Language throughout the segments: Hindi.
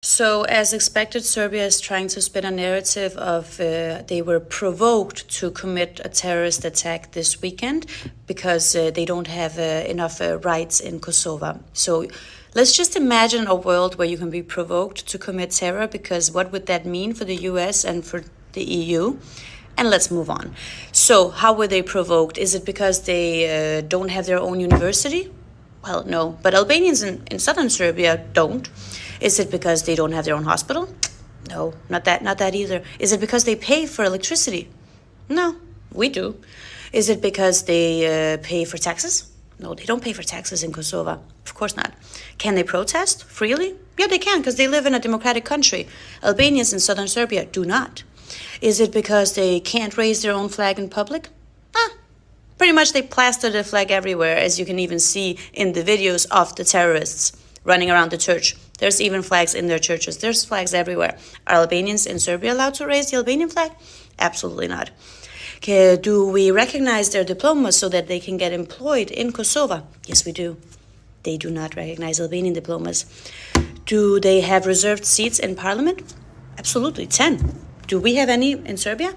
So, as expected, Serbia is trying to spin a narrative of they were provoked to commit a terrorist attack this weekend because they don't have enough rights in Kosovo. So, let's just imagine a world where you can be provoked to commit terror, because what would that mean for the US and for the EU? And let's move on. So, how were they provoked? Is it because they don't have their own university? Well, no, but Albanians in southern Serbia don't. Is it because they don't have their own hospital? No, not that either. Is it because they pay for electricity? No, we do. Is it because they pay for taxes? No, they don't pay for taxes in Kosovo. Of course not. Can they protest freely? Yeah, they can, because they live in a democratic country. Albanians in southern Serbia do not. Is it because they can't raise their own flag in public? Pretty much they plaster the flag everywhere, as you can even see in the videos of the terrorists running around the church. There's even flags in their churches. There's flags everywhere. Are Albanians in Serbia allowed to raise the Albanian flag? Absolutely not. Do we recognize their diplomas so that they can get employed in Kosovo? Yes, we do. They do not recognize Albanian diplomas. Do they have reserved seats in parliament? Absolutely, 10. Do we have any in Serbia?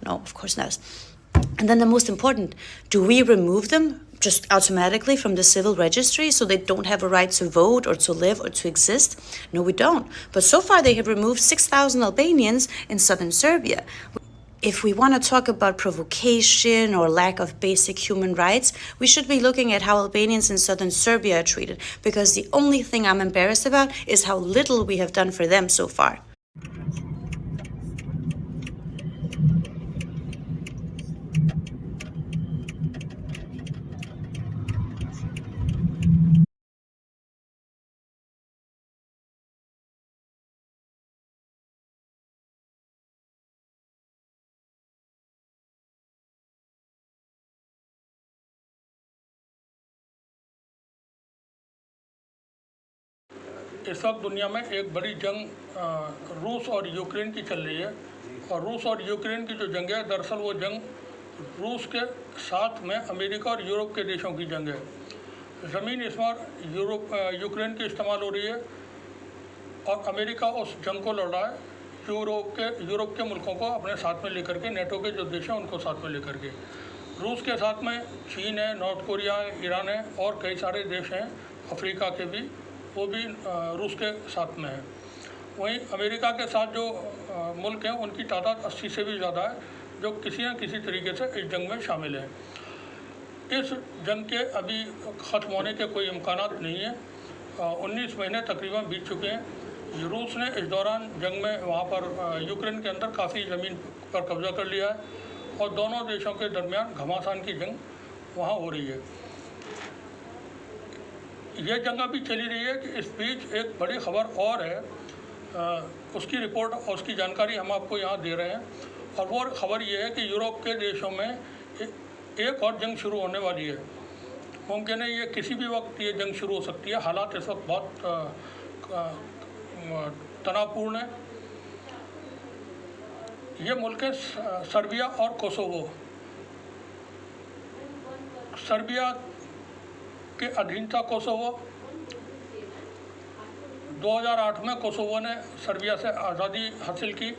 No, of course not. And then the most important, do we remove them just automatically from the civil registry so they don't have a right to vote or to live or to exist? No, we don't. But so far they have removed 6,000 Albanians in southern Serbia. If we want to talk about provocation or lack of basic human rights, we should be looking at how Albanians in southern Serbia are treated, because the only thing I'm embarrassed about is how little we have done for them so far. इस वक्त दुनिया में एक बड़ी जंग रूस और यूक्रेन की चल रही है, और रूस और यूक्रेन की जो जंग है, दरअसल वो जंग रूस के साथ में अमेरिका और यूरोप के देशों की जंग है। ज़मीन इस बार यूक्रेन की इस्तेमाल हो रही है और अमेरिका उस जंग को लड़ रहा है यूरोप के मुल्कों को अपने साथ में लेकर के, नेटो के जो देश हैं उनको साथ में लेकर के। रूस के साथ में चीन है, नॉर्थ कोरिया है, ईरान है और कई सारे देश हैं अफ्रीका के भी, वो भी रूस के साथ में है। वहीं अमेरिका के साथ जो मुल्क हैं उनकी तादाद 80 से भी ज़्यादा है, जो किसी न किसी तरीके से इस जंग में शामिल हैं। इस जंग के अभी ख़त्म होने के कोई इम्कानात नहीं है। 19 महीने तकरीबन बीत चुके हैं। रूस ने इस दौरान जंग में वहाँ पर यूक्रेन के अंदर काफ़ी ज़मीन पर कब्ज़ा कर लिया है और दोनों देशों के दरमियान घमासान की जंग वहाँ हो रही है। ये जंग अभी चली रही है कि इस बीच एक बड़ी खबर और है, उसकी रिपोर्ट और उसकी जानकारी हम आपको यहाँ दे रहे हैं। और वो खबर ये है कि यूरोप के देशों में एक और जंग शुरू होने वाली है। मुमकिन है ये किसी भी वक्त ये जंग शुरू हो सकती है। हालात इस वक्त बहुत तनावपूर्ण है। ये मुल्क है सर्बिया और कोसोवो। सर्बिया के अधीन था कोसोवो। 2008 में कोसोवो ने सर्बिया से आज़ादी हासिल की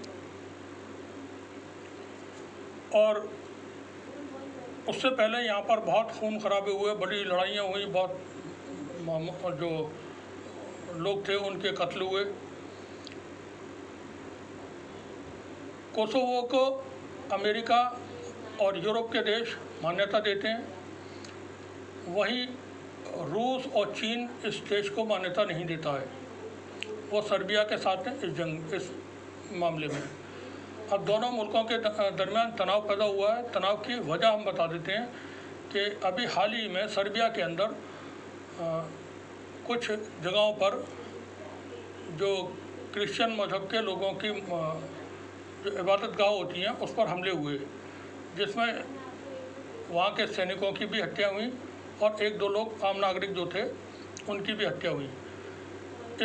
और उससे पहले यहाँ पर बहुत खून खराबे हुए, बड़ी लड़ाइयाँ हुई, बहुत जो लोग थे उनके कत्ल हुए। कोसोवो को अमेरिका और यूरोप के देश मान्यता देते हैं, वहीं रूस और चीन इस देश को मान्यता नहीं देता है। वो सर्बिया के साथ है इस मामले में। अब दोनों मुल्कों के दरमियान तनाव पैदा हुआ है। तनाव की वजह हम बता देते हैं कि अभी हाल ही में सर्बिया के अंदर कुछ जगहों पर जो क्रिश्चियन मज़हब के लोगों की जो इबादतगाह होती हैं उस पर हमले हुए, जिसमें वहाँ के सैनिकों की भी हत्या हुई और एक दो लोग आम नागरिक जो थे उनकी भी हत्या हुई।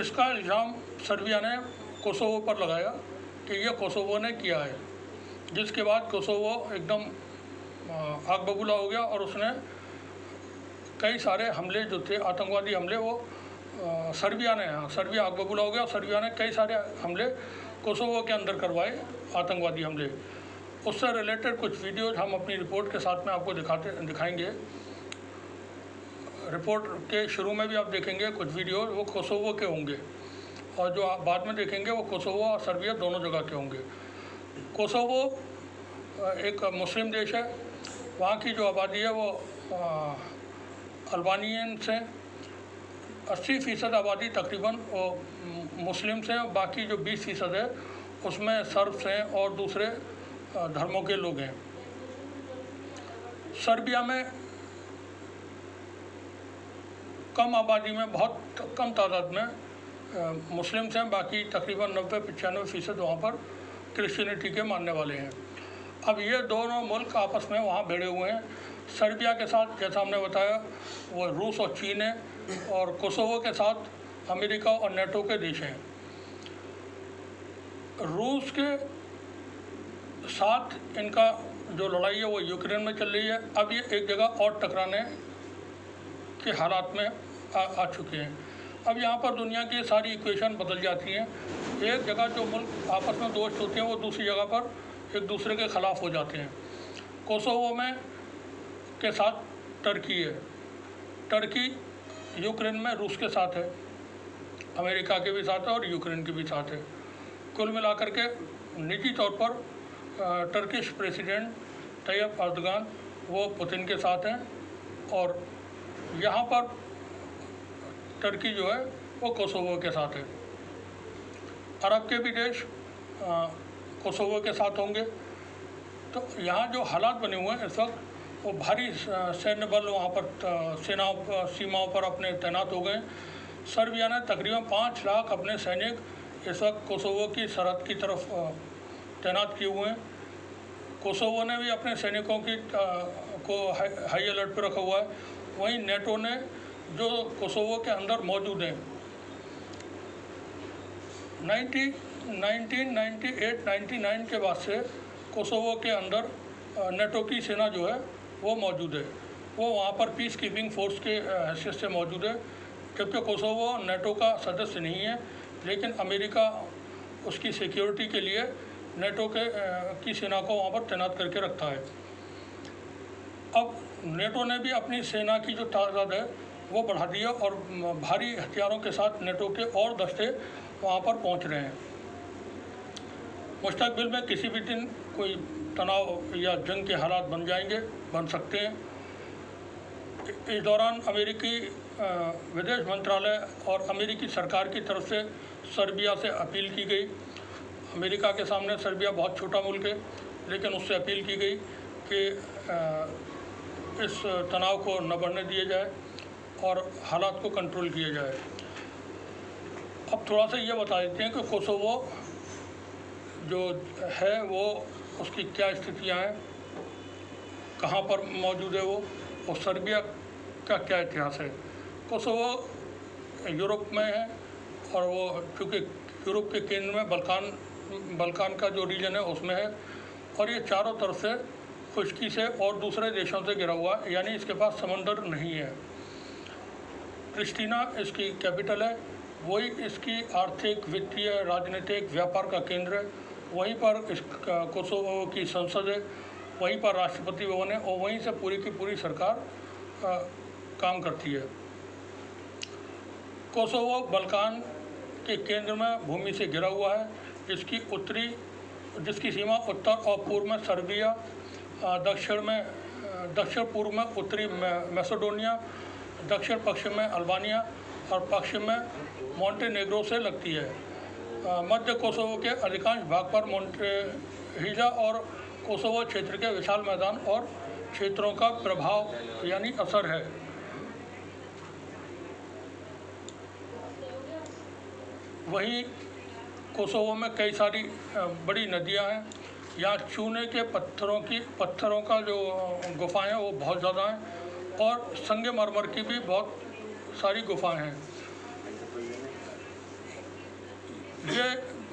इसका इल्ज़ाम सर्बिया ने कोसोवो पर लगाया कि ये कोसोवो ने किया है, जिसके बाद कोसोवो एकदम आग बबूला हो गया और उसने कई सारे हमले जो थे, आतंकवादी हमले, वो सर्बिया आग बबूला हो गया। सर्बिया ने कई सारे हमले कोसोवो के अंदर करवाए, आतंकवादी हमले। उससे रिलेटेड कुछ वीडियोज हम अपनी रिपोर्ट के साथ में आपको दिखाएंगे। रिपोर्ट के शुरू में भी आप देखेंगे कुछ वीडियो वो कोसोवो के होंगे, और जो आप बाद में देखेंगे वो कोसोवो और सर्बिया दोनों जगह के होंगे। कोसोवो एक मुस्लिम देश है, वहाँ की जो आबादी है वो अल्बानियंस हैं। 80% आबादी तकरीबन वो मुस्लिम्स हैं, बाकी जो 20% है उसमें सर्ब्स हैं और दूसरे धर्मों के लोग हैं। सर्बिया में कम आबादी में, बहुत कम तादाद में मुस्लिम्स हैं, बाकी तकरीबन 90-95% वहाँ पर क्रिश्चियनिटी के मानने वाले हैं। अब ये दोनों मुल्क आपस में वहाँ भिड़े हुए हैं। सर्बिया के साथ जैसा हमने बताया वो रूस और चीन है, और कोसोवो के साथ अमेरिका और नेटो के देश हैं। रूस के साथ इनका जो लड़ाई है वो यूक्रेन में चल रही है। अब ये एक जगह और टकराने के हालात में आ चुके हैं। अब यहाँ पर दुनिया की सारी इक्वेशन बदल जाती हैं। एक जगह जो मुल्क आपस में दोस्त होते हैं वो दूसरी जगह पर एक दूसरे के ख़िलाफ़ हो जाते हैं। कोसोवो में के साथ टर्की है। टर्की यूक्रेन में रूस के साथ है, अमेरिका के भी साथ है और यूक्रेन के भी साथ है। कुल मिलाकर के निजी तौर पर टर्किश प्रेसिडेंट तैयब अर्दगान वो पुतिन के साथ हैं, और यहाँ पर टर्की जो है वो कोसोवो के साथ है। अरब के भी देश कोसोवो के साथ होंगे। तो यहाँ जो हालात बने हुए हैं इस वक्त, वो भारी सैन्य बल वहाँ पर सीमाओं पर अपने तैनात हो गए। सर्बिया ने तकरीबन 5 लाख अपने सैनिक इस वक्त कोसोवो की सरहद की तरफ तैनात किए हुए हैं। कोसोवो ने भी अपने सैनिकों को हाई अलर्ट पर रखा हुआ है। वहीं नेटो ने जो कोसोवो के अंदर मौजूद हैं, 1998-99 के बाद से कोसोवो के अंदर नेटो की सेना जो है वो मौजूद है। वो वहाँ पर पीस कीपिंग फोर्स के हैसियत से मौजूद है, जबकि कोसोवो नेटो का सदस्य नहीं है, लेकिन अमेरिका उसकी सिक्योरिटी के लिए नेटो की सेना को वहाँ पर तैनात करके रखता है। अब नेटो ने भी अपनी सेना की जो तादाद है वो बढ़ा दी है, और भारी हथियारों के साथ नेटो के और दस्ते वहाँ पर पहुँच रहे हैं। मुस्तकबिल में किसी भी दिन कोई तनाव या जंग के हालात बन सकते हैं। इस दौरान अमेरिकी विदेश मंत्रालय और अमेरिकी सरकार की तरफ से सर्बिया से अपील की गई। अमेरिका के सामने सर्बिया बहुत छोटा मुल्क है, लेकिन उससे अपील की गई कि इस तनाव को न बढ़ने दिया जाए और हालात को कंट्रोल किया जाए। अब थोड़ा सा ये बता देते हैं कि कोसोवो जो है वो उसकी क्या स्थितियाँ हैं, कहाँ पर मौजूद है वो, और सर्बिया का क्या इतिहास है। कोसोवो यूरोप में है, और वो चूँकि यूरोप के केंद्र में बल्कान का जो रीजन है उसमें है, और ये चारों तरफ से खुश्की से और दूसरे देशों से घिरा हुआ है, यानी इसके पास समंदर नहीं है। प्रिस्टीना इसकी कैपिटल है, वही इसकी आर्थिक, वित्तीय, राजनीतिक, व्यापार का केंद्र है। वहीं पर इस कोसोवो की संसद है, वहीं पर राष्ट्रपति भवन है, और वहीं से पूरी की पूरी सरकार काम करती है। कोसोवो बल्कान के केंद्र में भूमि से घिरा हुआ है, जिसकी सीमा उत्तर और पूर्व में सर्बिया, दक्षिण पूर्व में उत्तरी मैसेडोनिया, दक्षिण पश्चिम में अल्बानिया और पश्चिम में मोंटेनेग्रो से लगती है। मध्य कोसोवो के अधिकांश भाग पर मोंटेहिजा और कोसोवो क्षेत्र के विशाल मैदान और क्षेत्रों का प्रभाव यानी असर है। वहीं कोसोवो में कई सारी बड़ी नदियां हैं। यहाँ चूने के पत्थरों का जो गुफाएं हैं वो बहुत ज़्यादा हैं, और संगमरमर की भी बहुत सारी गुफाएं हैं। ये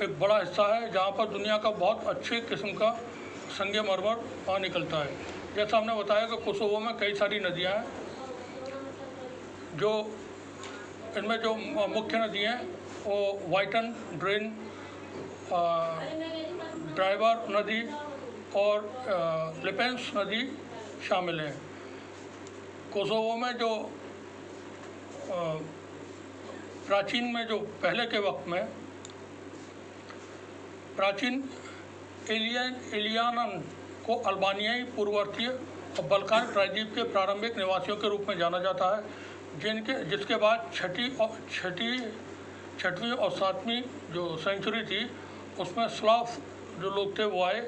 एक बड़ा हिस्सा है जहाँ पर दुनिया का बहुत अच्छे किस्म का संगमरमर वहाँ निकलता है। जैसा हमने बताया कि कोसोवो में कई सारी नदियाँ हैं जो इनमें जो मुख्य नदी हैं वो वाइटन, ड्रेन, ड्राइवर नदी और लिपेंस नदी शामिल हैं। कोसोवो में जो प्राचीन में जो पहले के वक्त में प्राचीन एलियानन को अल्बानियाई पूर्ववर्तीय और बल्कान प्रायद्वीप के प्रारंभिक निवासियों के रूप में जाना जाता है, जिसके बाद छठवीं और सातवीं जो सेंचुरी थी उसमें स्लाव जो लोग थे वो आए।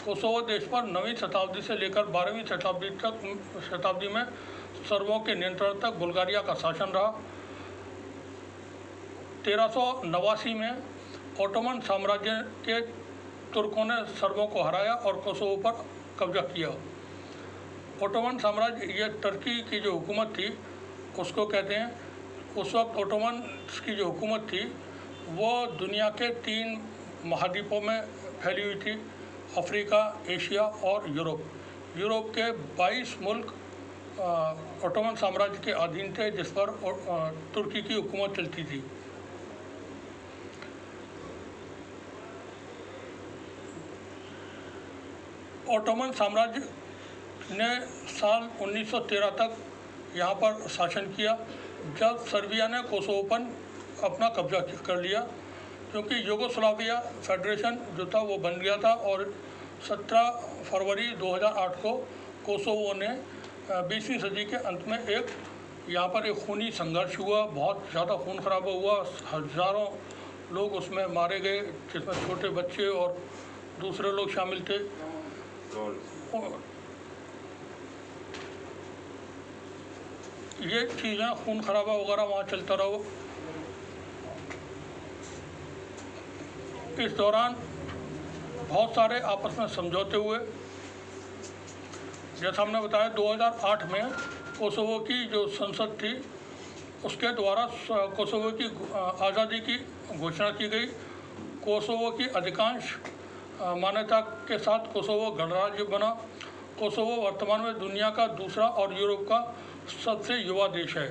कोसोवो देश पर 9वीं शताब्दी से लेकर 12वीं शताब्दी में सर्बों के नियंत्रण तक बुल्गारिया का शासन रहा। 1389 में ओटोमन साम्राज्य के तुर्कों ने सर्बों को हराया और कोसोवो पर कब्जा किया। ओटोमन साम्राज्य, ये टर्की की जो हुकूमत थी उसको कहते हैं। उस वक्त ओटोमन की जो हुकूमत थी वो दुनिया के 3 महाद्वीपों में फैली हुई थी, अफ्रीका, एशिया और यूरोप। यूरोप के 22 मुल्क ओटोमन साम्राज्य के अधीन थे, जिस पर तुर्की की हुकूमत चलती थी। ओटोमन साम्राज्य ने साल 1913 तक यहाँ पर शासन किया, जब सर्बिया ने कोसोवो पर अपना कब्जा कर लिया, क्योंकि यूगोस्लाविया फेडरेशन जो था वो बन गया था। और 17 फरवरी 2008 को कोसोवो ने 20वीं सदी के अंत में यहाँ पर एक खूनी संघर्ष हुआ, बहुत ज़्यादा खून खराबा हुआ, हज़ारों लोग उसमें मारे गए, जिसमें छोटे बच्चे और दूसरे लोग शामिल थे। ये चीज़ें, खून खराबा वगैरह वहाँ चलता रहा। इस दौरान बहुत सारे आपस में समझौते हुए। जैसा हमने बताया 2008 में कोसोवो की जो संसद थी उसके द्वारा कोसोवो की आज़ादी की घोषणा की गई। कोसोवो की अधिकांश मान्यता के साथ कोसोवो गणराज्य बना। कोसोवो वर्तमान में दुनिया का दूसरा और यूरोप का सबसे युवा देश है।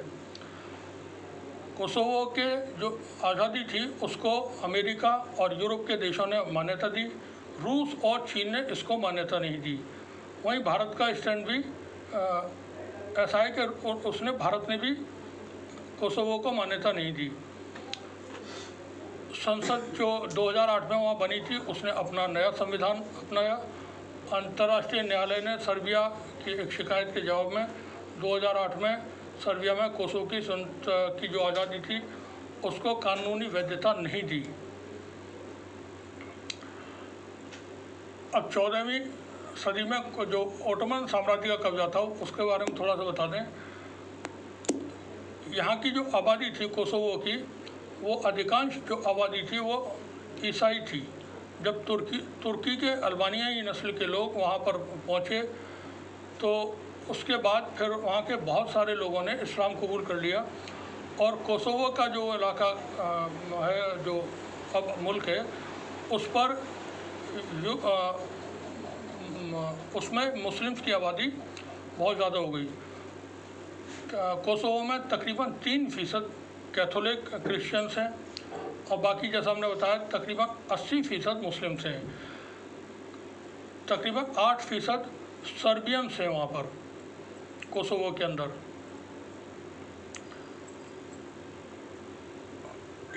कोसोवो के जो आज़ादी थी उसको अमेरिका और यूरोप के देशों ने मान्यता दी, रूस और चीन ने इसको मान्यता नहीं दी। वहीं भारत का स्टैंड भी ऐसा है कि भारत ने भी कोसोवो को मान्यता नहीं दी। संसद जो 2008 में वहाँ बनी थी उसने अपना नया संविधान अपनाया। अंतर्राष्ट्रीय न्यायालय ने सर्बिया की एक शिकायत के जवाब में 2008 में सर्बिया में कोसोवो की जो आज़ादी थी उसको कानूनी वैधता नहीं दी। अब 14वीं सदी में जो ओटोमन साम्राज्य का कब्जा था उसके बारे में थोड़ा सा बता दें। यहाँ की जो आबादी थी कोसोवो की, वो अधिकांश जो आबादी थी वो ईसाई थी। जब तुर्की के अल्बानियाई नस्ल के लोग वहाँ पर पहुँचे तो उसके बाद फिर वहाँ के बहुत सारे लोगों ने इस्लाम कबूल कर लिया। और कोसोवो का जो इलाका है, जो अब मुल्क है, उस पर उसमें मुस्लिम्स की आबादी बहुत ज़्यादा हो गई। कोसोवो में तकरीबन 3% कैथोलिक क्रिश्चियंस हैं और बाकी जैसा हमने बताया तकरीबन 80% मुस्लिम्स हैं। तकरीबन 8% सर्बियंस हैं वहाँ पर कोसोवो के अंदर।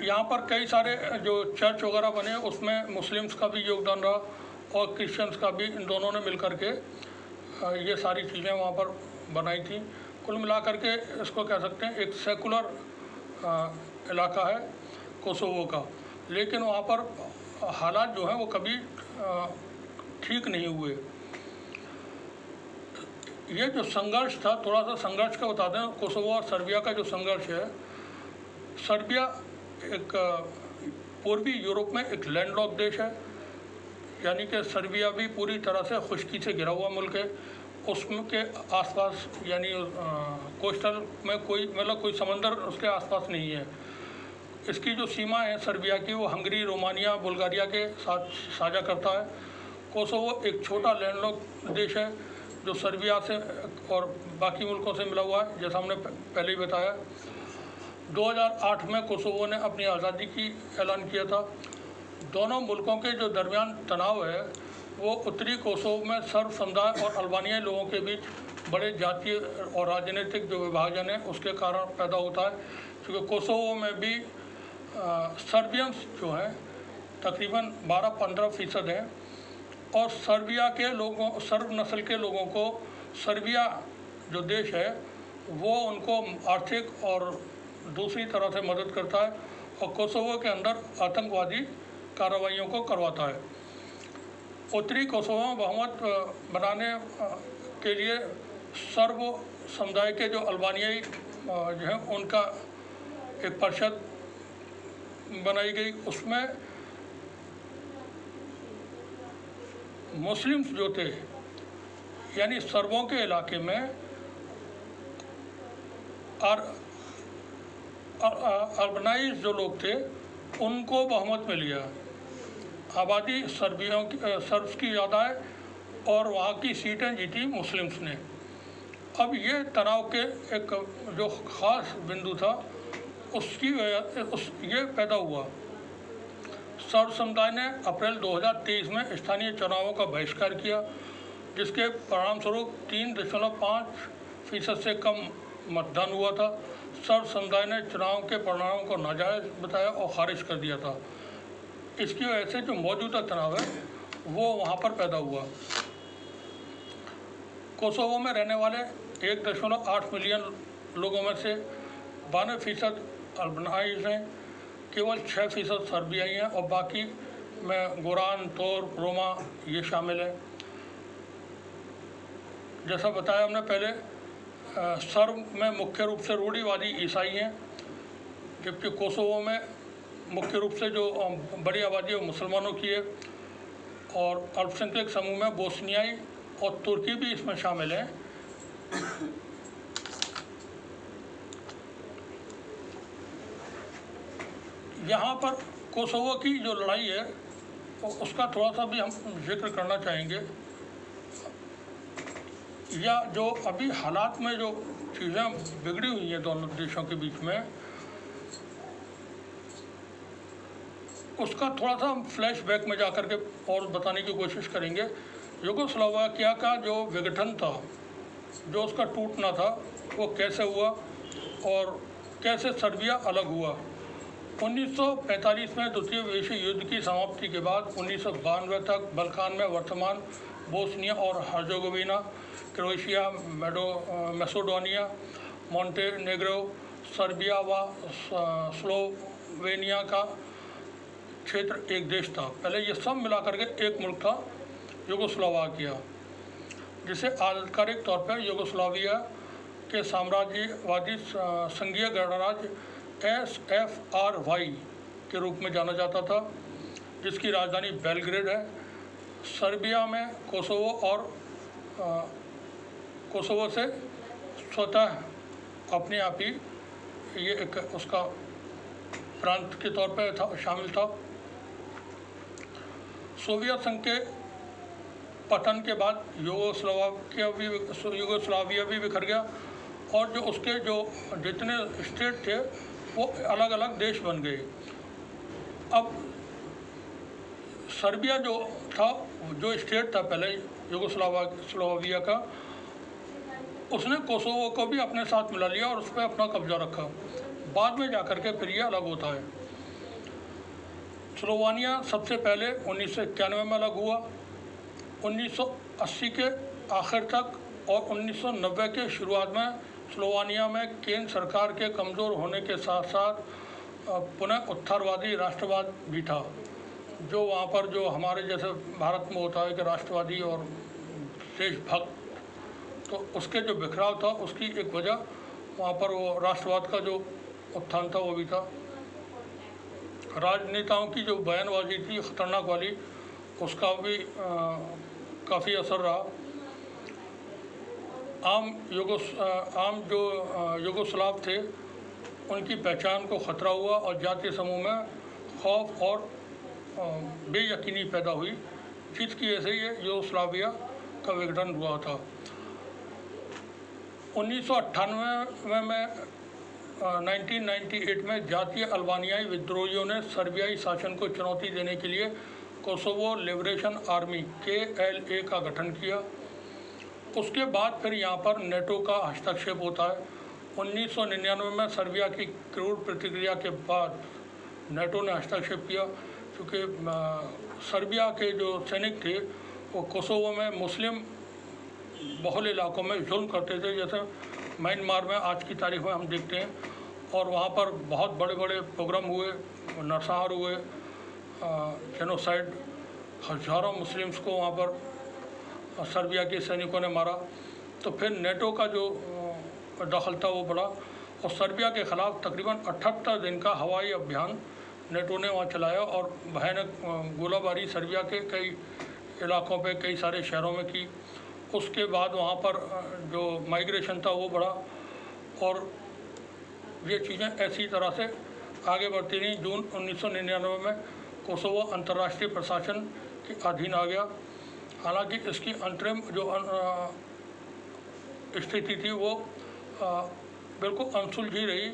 यहाँ पर कई सारे जो चर्च वगैरह बने उसमें मुस्लिम्स का भी योगदान रहा और क्रिश्चियंस का भी। इन दोनों ने मिलकर के ये सारी चीज़ें वहाँ पर बनाई थी। कुल मिलाकर के इसको कह सकते हैं एक सेकुलर इलाका है कोसोवो का। लेकिन वहाँ पर हालात जो हैं वो कभी ठीक नहीं हुए। ये जो संघर्ष था, थोड़ा सा संघर्ष का बता दें। कोसोवो और सर्बिया का जो संघर्ष है, सर्बिया एक पूर्वी यूरोप में एक लैंडलॉक देश है, यानी कि सर्बिया भी पूरी तरह से खुश्की से घिरा हुआ मुल्क है। उसके आसपास यानी कोस्टल में कोई समंदर उसके आसपास नहीं है। इसकी जो सीमा है सर्बिया की वो हंगरी, रोमानिया, बुल्गारिया के साथ साझा करता है। कोसोवो एक छोटा लैंडलॉक देश है जो सर्बिया से और बाकी मुल्कों से मिला हुआ है, जैसा हमने पहले ही बताया। 2008 में कोसोवो ने अपनी आज़ादी की ऐलान किया था। दोनों मुल्कों के जो दरमियान तनाव है वो उत्तरी कोसोवो में सर्ब समुदाय और अल्बानियाई लोगों के बीच बड़े जातीय और राजनीतिक जो विभाजन है उसके कारण पैदा होता है, क्योंकि कोसोवो में भी सर्बियंस जो हैं तकरीबन 12-15% हैं और सर्बिया के लोगों, सर्ब नस्ल के लोगों को सर्बिया जो देश है वो उनको आर्थिक और दूसरी तरह से मदद करता है और कोसोवो के अंदर आतंकवादी कार्रवाइयों को करवाता है। उत्तरी कोसोवो में बहुमत बनाने के लिए सर्ब समुदाय के जो अल्बानियाई जो हैं उनका एक परिषद बनाई गई। उसमें मुस्लिम्स जो थे यानी सर्बों के इलाके में अर्बनाइज जो लोग थे उनको बहुमत में लिया। आबादी सर्ब्स की ज़्यादा है और वहाँ की सीटें जीती मुस्लिम्स ने। अब ये तनाव के एक जो ख़ास बिंदु था उसकी ये पैदा हुआ। सर्ब समुदाय ने अप्रैल 2023 में स्थानीय चुनावों का बहिष्कार किया, जिसके परिणामस्वरूप 3.5% से कम मतदान हुआ था। सर्ब समुदाय ने चुनाव के परिणामों को नाजायज़ बताया और खारिज कर दिया था। इसकी वजह से जो मौजूदा तनाव है वो वहाँ पर पैदा हुआ। कोसोवो में रहने वाले 1.8 मिलियन लोगों में से 92% अल्बानाइज हैं, केवल 6% सर्बियाई हैं और बाकी में गोरान, तोर, रोमा ये शामिल है। जैसा बताया हमने पहले, सर्ब में मुख्य रूप से रूढ़िवादी ईसाई हैं, जबकि कोसोवो में मुख्य रूप से जो बड़ी आबादी है वो मुसलमानों की है और अल्पसंख्यक समूह में बोस्नियाई और तुर्की भी इसमें शामिल हैं। यहाँ पर कोसोवो की जो लड़ाई है उसका थोड़ा सा भी हम जिक्र करना चाहेंगे, या जो अभी हालात में जो चीज़ें बिगड़ी हुई हैं दोनों देशों के बीच में, उसका थोड़ा सा हम फ्लैशबैक में जाकर के और बताने की कोशिश करेंगे। यूगोस्लाविया का जो विघटन था, जो उसका टूटना था, वो कैसे हुआ और कैसे सर्बिया अलग हुआ। 1945 में द्वितीय विश्व युद्ध की समाप्ति के बाद 1992 तक बल्कान में वर्तमान बोस्निया और Herzegovina, Croatia, Macedonia, Montenegro, Serbia व स्लोवेनिया का क्षेत्र एक देश था। पहले ये सब मिलाकर के एक मुल्क था, यूगोस्लाविया, जिसे आधिकारिक तौर पर यूगोस्लाविया के साम्राज्यवादी संघीय गणराज्य SFRY के रूप में जाना जाता था, जिसकी राजधानी बेलग्रेड है। सर्बिया में कोसोवो और कोसोवो से स्वतः अपने आप ही ये एक उसका प्रांत के तौर पर शामिल था। सोवियत संघ के पतन के बाद यूगोस्लाविया भी बिखर गया और जो उसके जो जितने स्टेट थे वो अलग अलग देश बन गए। अब सर्बिया जो था, जो स्टेट था पहले यूगोस्लाविया का, उसने कोसोवो को भी अपने साथ मिला लिया और उस पर अपना कब्जा रखा। बाद में जाकर के फिर ये अलग होता है। स्लोवानिया सबसे पहले 1991 में अलग हुआ। 1980 के आखिर तक और 1990 के शुरुआत में स्लोवानिया में केंद्र सरकार के कमज़ोर होने के साथ साथ पुनः उत्थानवादी राष्ट्रवाद भी था, जो वहाँ पर जो हमारे जैसे भारत में होता है कि राष्ट्रवादी और देशभक्त, तो उसके जो बिखराव था उसकी एक वजह वहाँ पर वो राष्ट्रवाद का जो उत्थान था वो भी था। राजनेताओं की जो बयानबाजी थी ख़तरनाक वाली, उसका भी काफ़ी असर रहा। आम जो यूगोस्लाव थे उनकी पहचान को ख़तरा हुआ और जातीय समूह में खौफ और बेयकीनी पैदा हुई, जिसकी वजह से ये यूगोस्लाविया का विघटन हुआ था। 1998 में 1998 में जातीय अल्बानियाई विद्रोहियों ने सर्बियाई शासन को चुनौती देने के लिए कोसोवो लिबरेशन आर्मी KLA का गठन किया। उसके बाद फिर यहाँ पर नेटो का हस्तक्षेप होता है। 1999 में सर्बिया की क्रूर प्रतिक्रिया के बाद नेटो ने हस्तक्षेप किया, क्योंकि सर्बिया के जो सैनिक थे वो कोसोवो में मुस्लिम बहुल इलाकों में जुल्म करते थे, जैसे म्यांमार में आज की तारीख में हम देखते हैं। और वहाँ पर बहुत बड़े बड़े प्रोग्राम हुए, नरसंहार हुए, जेनोसाइड, हज़ारों मुस्लिम्स को वहाँ पर सर्बिया के सैनिकों ने मारा। तो फिर नेटो का जो दखल था वो बढ़ा और सर्बिया के ख़िलाफ़ तकरीबन 78 दिन का हवाई अभियान नेटो ने वहाँ चलाया और भयानक गोलाबारी सर्बिया के कई इलाकों पे, कई सारे शहरों में की। उसके बाद वहाँ पर जो माइग्रेशन था वो बढ़ा और ये चीज़ें ऐसी तरह से आगे बढ़ती रहीं। जून 1999 में कोसोवो अंतर्राष्ट्रीय प्रशासन के अधीन आ गया। हालांकि इसकी अंतरिम जो स्थिति थी वो बिल्कुल अनसुलझी रही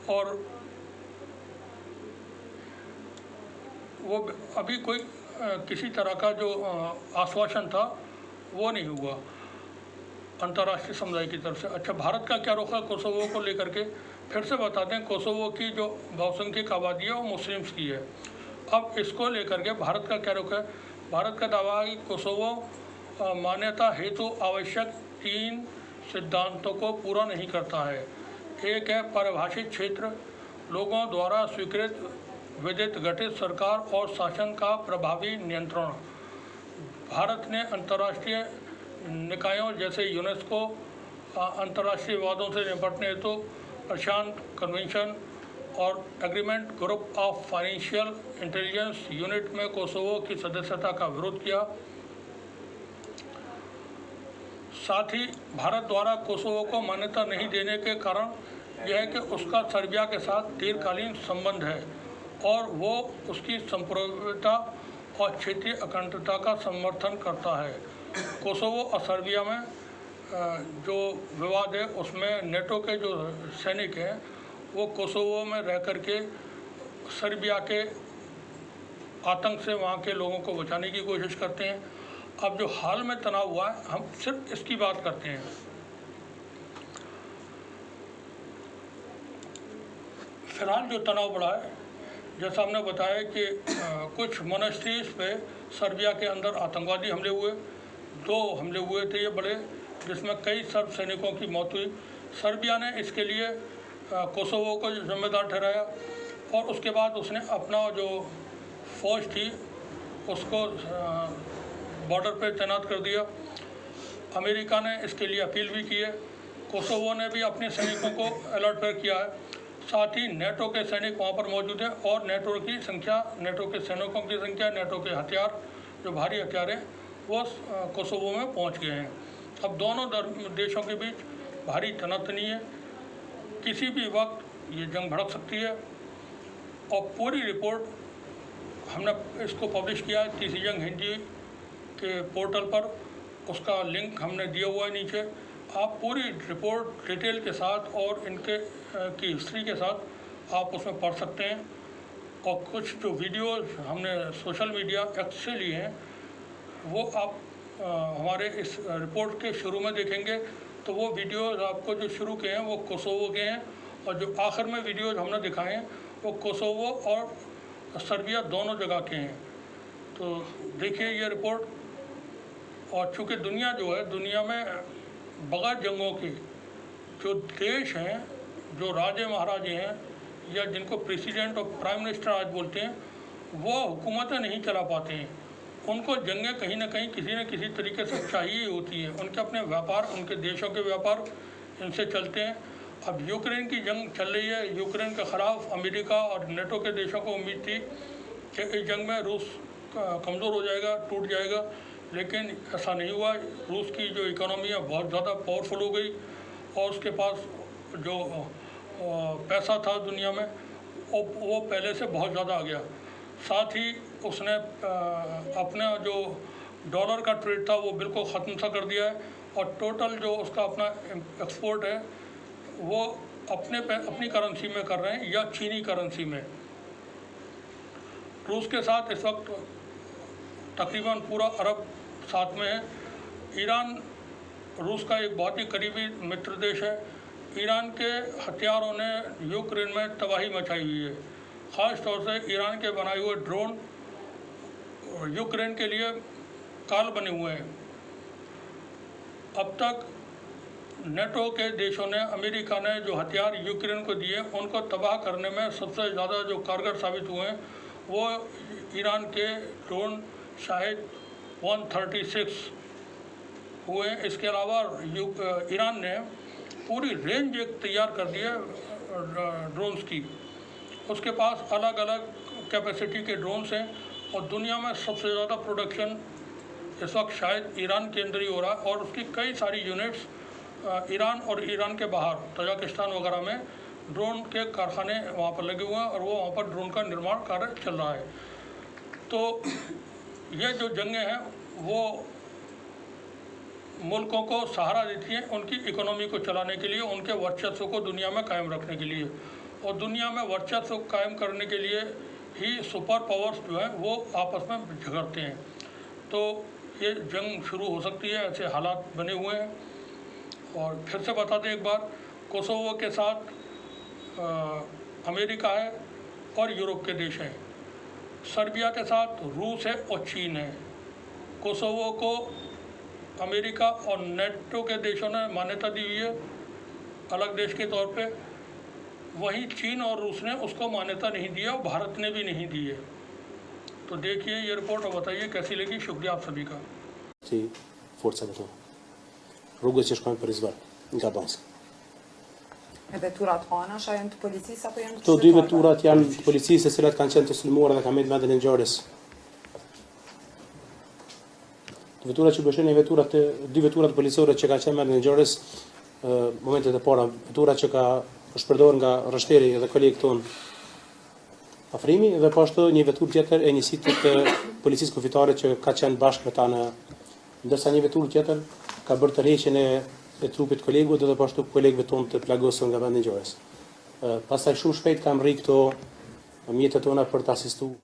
और वो अभी कोई किसी तरह का जो आश्वासन था वो नहीं हुआ अंतर्राष्ट्रीय समुदाय की तरफ से। अच्छा, भारत का क्या रुख है कोसोवो को लेकर के? फिर से बता दें, कोसोवो की जो बहुसंख्यक आबादी है वो मुस्लिम्स की है। अब इसको लेकर के भारत का क्या रुख है? भारत का दावा है कि कोसोवो मान्यता हेतु आवश्यक 3 सिद्धांतों को पूरा नहीं करता है। एक है परिभाषित क्षेत्र, लोगों द्वारा स्वीकृत विधित गठित सरकार और शासन का प्रभावी नियंत्रण। भारत ने अंतर्राष्ट्रीय निकायों जैसे यूनेस्को, अंतर्राष्ट्रीय विवादों से निपटने हेतु प्रशांत कन्वेंशन और agreement group of financial intelligence unit में कोसोवो की सदस्यता का विरोध किया। साथ ही भारत द्वारा कोसोवो को मान्यता नहीं देने के कारण यह है कि उसका सर्बिया के साथ दीर्घकालीन संबंध है और वो उसकी संप्रभुता और क्षेत्रीय अखंडता का समर्थन करता है। कोसोवो और सर्बिया में जो विवाद है उसमें नेटो के जो सैनिक हैं वो कोसोवो में रह कर के सर्बिया के आतंक से वहाँ के लोगों को बचाने की कोशिश करते हैं। अब जो हाल में तनाव हुआ है, हम सिर्फ इसकी बात करते हैं। फिलहाल जो तनाव बढ़ा है, जैसा हमने बताया कि कुछ मोनेस्ट्रीज पे सर्बिया के अंदर आतंकवादी हमले हुए, 2 हमले हुए थे ये बड़े, जिसमें कई सर्ब सैनिकों की मौत हुई। सर्बिया ने इसके लिए कोसोवो को जिम्मेदार ठहराया और उसके बाद उसने अपना जो फौज थी उसको बॉर्डर पे तैनात कर दिया। अमेरिका ने इसके लिए अपील भी की है। कोसोवो ने भी अपने सैनिकों को अलर्ट पर किया है। साथ ही नेटो के सैनिक वहाँ पर मौजूद हैं और नेटो की संख्या, नेटो के सैनिकों की संख्या, नेटो के हथियार, जो भारी हथियार हैं वो कोसोवो में पहुँच गए हैं। अब दोनों देशों के बीच भारी तनातनी है, किसी भी वक्त ये जंग भड़क सकती है। और पूरी रिपोर्ट हमने इसको पब्लिश किया है तीसरी जंग हिंदी के पोर्टल पर, उसका लिंक हमने दिया हुआ है नीचे। आप पूरी रिपोर्ट डिटेल के साथ और इनके की हिस्ट्री के साथ आप उसमें पढ़ सकते हैं। और कुछ जो वीडियोस हमने सोशल मीडिया एक्स से लिए हैं वो आप हमारे इस रिपोर्ट के शुरू में देखेंगे। तो वो वीडियोस आपको जो शुरू के हैं वो कोसोवो के हैं और जो आखिर में वीडियोस हमने दिखाए हैं वो कोसोवो और सर्बिया दोनों जगह के हैं। तो देखिए ये रिपोर्ट। और चूँकि दुनिया जो है, दुनिया में बगैर जंगों के जो देश हैं, जो राजे महाराजे हैं या जिनको प्रेसिडेंट और प्राइम मिनिस्टर आज बोलते हैं, वो हुकूमतें नहीं चला पाते हैं। उनको जंगें कहीं ना कहीं किसी न किसी तरीके से चाहिए होती है। उनके अपने व्यापार, उनके देशों के व्यापार इनसे चलते हैं। अब यूक्रेन की जंग चल रही है। यूक्रेन के ख़िलाफ़ अमेरिका और नेटो के देशों को उम्मीद थी कि इस जंग में रूस कमज़ोर हो जाएगा, टूट जाएगा, लेकिन ऐसा नहीं हुआ। रूस की जो इकोनॉमी है बहुत ज़्यादा पावरफुल हो गई और उसके पास जो पैसा था दुनिया में वो पहले से बहुत ज़्यादा आ गया। साथ ही उसने अपना जो डॉलर का ट्रेड था वो बिल्कुल ख़त्म सा कर दिया है और टोटल जो उसका अपना एक्सपोर्ट है वो अपनी करेंसी में कर रहे हैं या चीनी करेंसी में। रूस के साथ इस वक्त तकरीबन पूरा अरब साथ में है। ईरान रूस का एक बहुत ही करीबी मित्र देश है। ईरान के हथियारों ने यूक्रेन में तबाही मचाई हुई है। ख़ास तौर से ईरान के बनाए हुए ड्रोन यूक्रेन के लिए काल बने हुए हैं। अब तक नेटो के देशों ने, अमेरिका ने जो हथियार यूक्रेन को दिए, उनको तबाह करने में सबसे ज़्यादा जो कारगर साबित हुए हैं वो ईरान के ड्रोन शाहिद 136 हुए। इसके अलावा ईरान ने पूरी रेंज एक तैयार कर दी है ड्रोन्स की। उसके पास अलग अलग कैपेसिटी के ड्रोन्स हैं और दुनिया में सबसे ज़्यादा प्रोडक्शन इस वक्त शायद ईरान के अंदर ही हो रहा है। और उसकी कई सारी यूनिट्स ईरान और ईरान के बाहर तजाकिस्तान वगैरह में ड्रोन के कारखाने वहाँ पर लगे हुए हैं और वो वहाँ पर ड्रोन का निर्माण कार्य चल रहा है। तो ये जो जंगें हैं वो मुल्कों को सहारा देती हैं उनकी इकोनॉमी को चलाने के लिए, उनके वर्चस्व को दुनिया में कायम रखने के लिए। और दुनिया में वर्चस्व कायम करने के लिए ही सुपर पावर्स जो हैं वो आपस में झगड़ते हैं। तो ये जंग शुरू हो सकती है, ऐसे हालात बने हुए हैं। और फिर से बता दें एक बार, कोसोवो के साथ अमेरिका है और यूरोप के देश हैं। सर्बिया के साथ रूस है और चीन है। कोसोवो को अमेरिका और नेटो के देशों ने मान्यता दी हुई है अलग देश के तौर पे। वहीं चीन और रूस ने उसको मान्यता नहीं दिया और भारत ने भी नहीं दी है। तो देखिए ये रिपोर्ट और बताइए कैसी लगी। शुक्रिया आप सभी का। Forțele tale. Rrugës që shkojnë për izvar nga Donsk. E veturat tona a janë të policisë apo janë të Këto dy shqiptarëve? veturat janë të policisë, të cilat kanë qenë të sulmuara dhe kanë marrë mendjen e ngjarjes. Veturat që bëshën janë dy veturat policore që kanë qenë mendjen e ngjarjes momentet e para, vetura që është përdorur nga rrështeri dhe kolegët tonë Afrimi dhe po ashtu një veturë tjetër e njësitë të policisë kufitare që ka qenë bashkë me ta në, ndërsa një veturë tjetër ka bërë tërheqjen e trupit kolegut dhe po ashtu kolegëve tonë të plagosur nga vendi i ngjarjes. Pastaj shumë shpejt kam rri këto mjetet tona për të asistuar.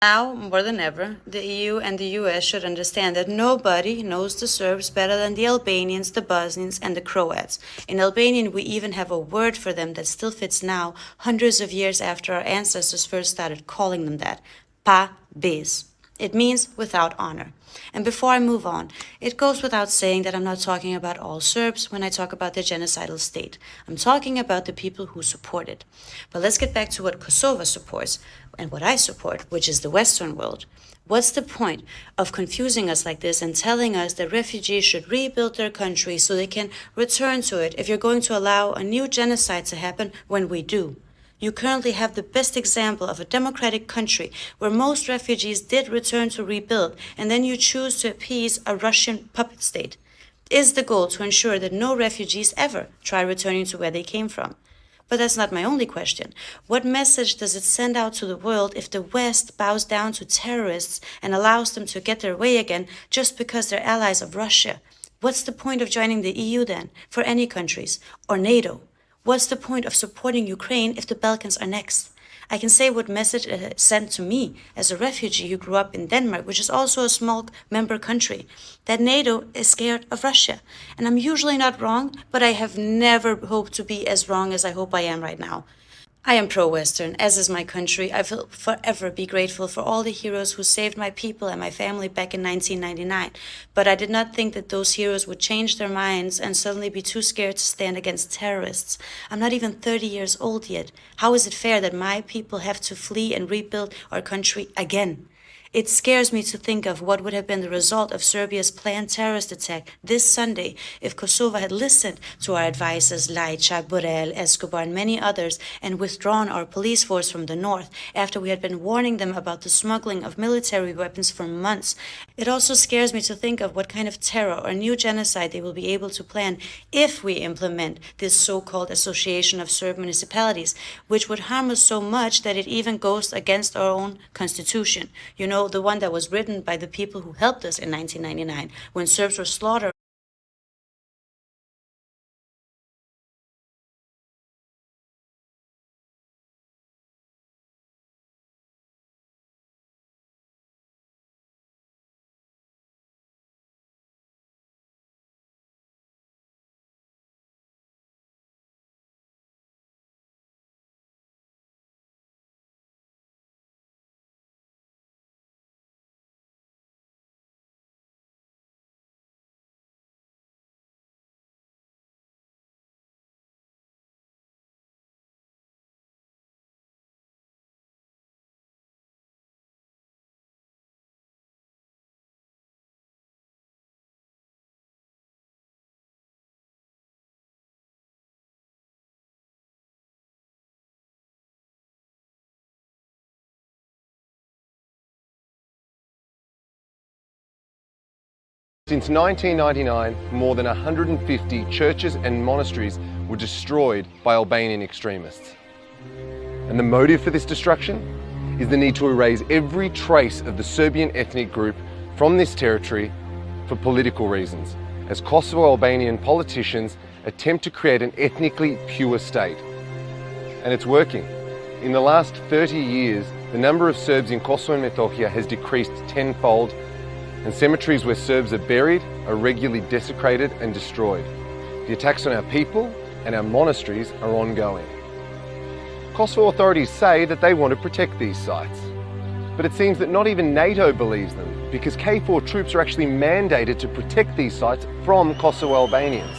Now, more than ever, the EU and the US should understand that nobody knows the Serbs better than the Albanians, the Bosnians, and the Croats. In Albanian, we even have a word for them that still fits now, hundreds of years after our ancestors first started calling them that. Pa bez. It means without honor. And before I move on, it goes without saying that I'm not talking about all Serbs when I talk about the genocidal state. I'm talking about the people who support it. But let's get back to what Kosovo supports and what I support, which is the Western world. What's the point of confusing us like this and telling us that refugees should rebuild their country so they can return to it if you're going to allow a new genocide to happen when we do? You currently have the best example of a democratic country where most refugees did return to rebuild, and then you choose to appease a Russian puppet state. Is the goal to ensure that no refugees ever try returning to where they came from? But that's not my only question. What message does it send out to the world if the West bows down to terrorists and allows them to get their way again just because they're allies of Russia? What's the point of joining the EU then, for any countries, or NATO? What's the point of supporting Ukraine if the Balkans are next? I can say what message it sent to me as a refugee who grew up in Denmark, which is also a small member country, that NATO is scared of Russia. And I'm usually not wrong, but I have never hoped to be as wrong as I hope I am right now. I am pro-Western, as is my country. I will forever be grateful for all the heroes who saved my people and my family back in 1999. But I did not think that those heroes would change their minds and suddenly be too scared to stand against terrorists. I'm not even 30 years old yet. How is it fair that my people have to flee and rebuild our country again? It scares me to think of what would have been the result of Serbia's planned terrorist attack this Sunday if Kosovo had listened to our advices, Lajčák, Borrell, Escobar, and many others, and withdrawn our police force from the north after we had been warning them about the smuggling of military weapons for months. It also scares me to think of what kind of terror or new genocide they will be able to plan if we implement this so-called association of Serb municipalities, which would harm us so much that it even goes against our own constitution. You know, the one that was written by the people who helped us in 1999 when Serbs were slaughtered Since 1999, more than 150 churches and monasteries were destroyed by Albanian extremists. And the motive for this destruction is the need to erase every trace of the Serbian ethnic group from this territory for political reasons, as Kosovo-Albanian politicians attempt to create an ethnically pure state. And it's working. In the last 30 years, the number of Serbs in Kosovo and Metohija has decreased tenfold, and cemeteries where Serbs are buried are regularly desecrated and destroyed. The attacks on our people and our monasteries are ongoing. Kosovo authorities say that they want to protect these sites, but it seems that not even NATO believes them, because KFOR troops are actually mandated to protect these sites from Kosovo Albanians.